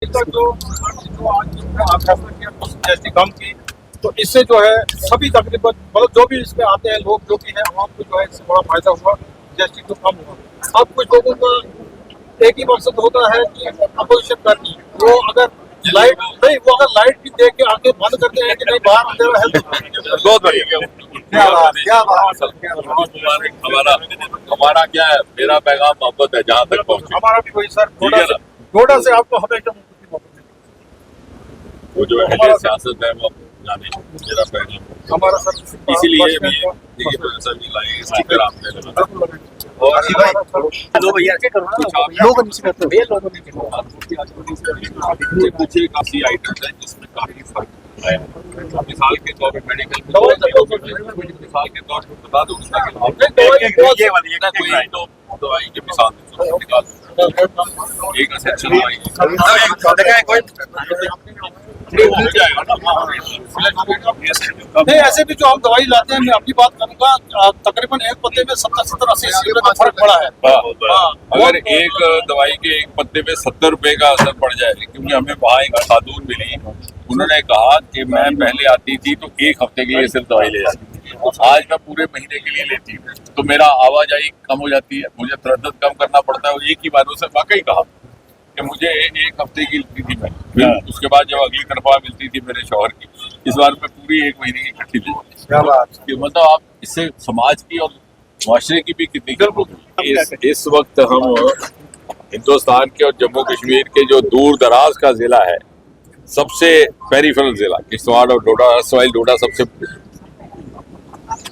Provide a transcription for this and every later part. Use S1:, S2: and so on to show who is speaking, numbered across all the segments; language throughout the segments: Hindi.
S1: तक जो आज आप फैसला किया जीएसटी कम की, तो इससे जो है सभी तकरीबन मतलब जो भी इसमें आते हैं लोग जो भी हैं आवाम को जो है इससे बड़ा फायदा हुआ, जीएसटी तो कम हुआ। अब कुछ लोगों का एक ही मकसद होता है कि अपोजिशन करनी, वो अगर लाइट नहीं, वो अगर लाइट भी देख के आके बंद करते हैं कि नहीं बाहर अंधेरा है।
S2: बहुत बढ़िया। हमारा क्या है, मेरा पैगाम मोहब्बत है जहाँ तक पहुँचे।
S1: हमारा भी वही सर, थोड़ा से आपको हमेशा
S2: वो जो है सियासत है वो जाने मेरा पैगाम
S1: हमारा सर,
S2: इसीलिए भी सभी लाए स्टिकर आपने लगा। और कुछ एक ऐसी आइटम है जिसमें काफी फर्क आया। मिसाल के तौर पर मेडिकल मिसाल के तौर पर बता दो कोई दवाई के मिसाल एक एसेंशियल
S1: नहीं, ऐसे भी जो हम दवाई लाते हैं, मैं अपनी बात करूंगा, तकरीबन एक पत्ते में 70-80 रुपए का फर्क पड़ा है।
S2: अगर एक दवाई के एक पत्ते में 70 रुपए का असर पड़ जाए, क्योंकि हमें वहाँ एक खातून मिली, उन्होंने कहा कि मैं पहले आती थी तो एक हफ्ते के लिए सिर्फ दवाई ले जाती थी, आज मैं पूरे महीने के लिए लेती हूँ, तो मेरा आवाजाही कम हो जाती है, मुझे तरद्दुद कम करना पड़ता है। और एक ही बार उसे वाकई कहा कि मुझे एक हफ्ते की लेती थी मैं, फिर उसके बाद जब अगली तनख्वाह मिलती थी मेरे शौहर की, इस बार मैं पूरी एक महीने की इकट्ठी ली। मतलब आप इससे समाज की और मुआशरे की भी कितनी इस वक्त हम हिंदुस्तान के और जम्मू कश्मीर के जो दूर दराज का जिला है, सबसे पेरिफेरल जिला किश्तवाड़ और डोडा, सवाइल डोडा सबसे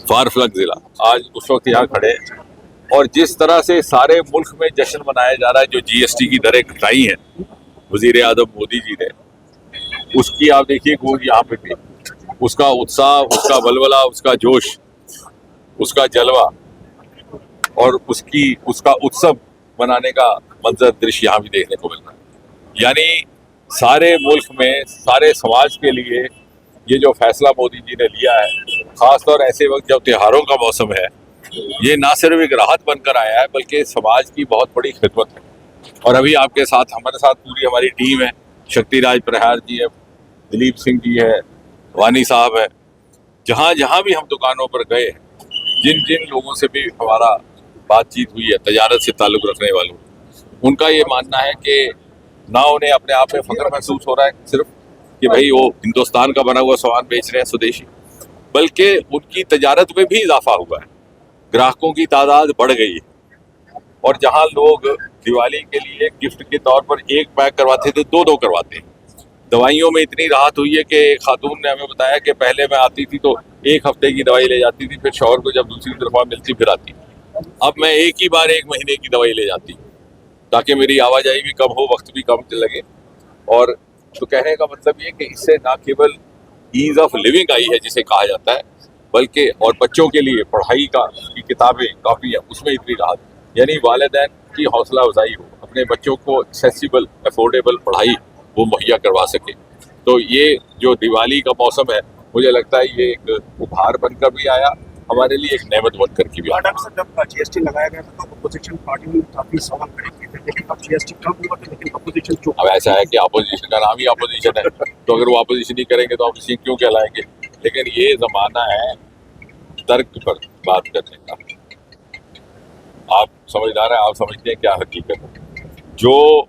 S2: फार फ्लंग जिला, आज उस वक्त यहाँ खड़े हैं। और जिस तरह से सारे मुल्क में जश्न मनाया जा रहा है, जो जीएसटी की दरें घटाई हैं वजीर आजम मोदी जी ने, उसकी आप देखिए वो यहाँ पे भी उसका उत्साह, उसका बलबला, उसका जोश, उसका जलवा और उसका उत्सव मनाने का मंजर दृश्य यहाँ भी देखने को मिल रहा है। यानी सारे मुल्क में सारे समाज के लिए ये जो फैसला मोदी जी ने लिया है, खासतौर ऐसे वक्त जब त्योहारों का मौसम है, ये ना सिर्फ एक राहत बनकर आया है बल्कि समाज की बहुत बड़ी खिदमत है। और अभी आपके साथ हमारे साथ पूरी हमारी टीम है, शक्तिराज प्रहार जी है, दिलीप सिंह जी है, वानी साहब है। जहाँ जहाँ भी हम दुकानों पर गए, जिन जिन लोगों से भी हमारा बातचीत हुई है तजारत से ताल्लुक़ रखने वालों, उनका ये मानना है कि ना उन्हें अपने आप में फख्र महसूस हो रहा है सिर्फ कि भाई वो हिंदुस्तान का बना हुआ सामान बेच रहे हैं स्वदेशी, बल्कि उनकी तजारत में भी इजाफा हुआ है, ग्राहकों की तादाद बढ़ गई है। और जहां लोग दिवाली के लिए गिफ्ट के तौर पर एक पैक करवाते थे, दो करवाते हैं। दवाइयों में इतनी राहत हुई है कि खातून ने हमें बताया कि पहले मैं आती थी तो एक हफ्ते की दवाई ले जाती थी, फिर शौहर को जब दूसरी तनख्वाह मिलती फिर आती, अब मैं एक ही बार एक महीने की दवाई ले जाती हूँ, ताकि मेरी आवाजाही भी कम हो, वक्त भी कम लगे। और तो कहने का मतलब ये कि इससे ना केवल ईज ऑफ लिविंग आई है जिसे कहा जाता है, बल्कि और बच्चों के लिए पढ़ाई की किताबें कापियाँ उसमें इतनी राहत, यानी वालिदैन की हौसला अफजाई हो, अपने बच्चों को एक्सेसिबल अफोर्डेबल पढ़ाई वो मुहैया करवा सके। तो ये जो दिवाली का मौसम है, मुझे लगता है ये एक उपहार बनकर भी आया, हमारे लिए एक नेमत बनकर की भी आया।
S1: जब जीएसटी लगाया गया था तो अपोजिशन पार्टी ने काफी सवाल खड़े किए थे, लेकिन अब जीएसटी कम हुआ तो लेकिन अपोजिशन क्यों?
S2: अब ऐसा है कि अपोजिशन का नाम ही अपोजिशन है, तो अगर वो अपोजिशन ही करेंगे तो अपोजिशन क्यों कहलाएंगे। लेकिन ये जमाना है तर्क पर बात करने का। आप समझदार हैं, आप समझते हैं क्या हकीकत है। जो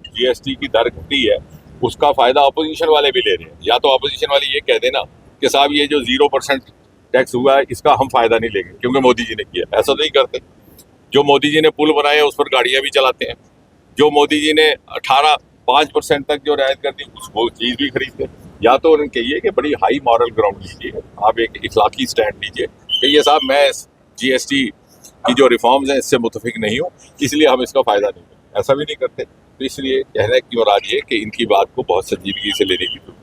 S2: जीएसटी की दर घटी है उसका फायदा अपोजिशन वाले भी ले रहे हैं। या तो अपोजिशन वाले ये कह देना कि साहब ये जो 0% टैक्स हुआ है इसका हम फायदा नहीं लेंगे क्योंकि मोदी जी ने किया, ऐसा नहीं करते। जो मोदी जी ने पुल बनाए उस पर गाड़ियां भी चलाते हैं, जो मोदी जी ने 5% तक जो रियायत कर दी वो चीज भी खरीदते। या तो उन्हें कहिए कि बड़ी हाई मॉरल ग्राउंड लीजिए, आप एक इखलाकी स्टैंड लीजिए कि ये साहब मैं जीएसटी की जो रिफॉर्म्स हैं इससे मुतफिक नहीं हूँ, इसलिए हम इसका फायदा नहीं लेंगे, ऐसा भी नहीं करते। तो इसलिए कहने की मुराद ये कि इनकी बात को बहुत संजीदगी से लेने की जरूरत है।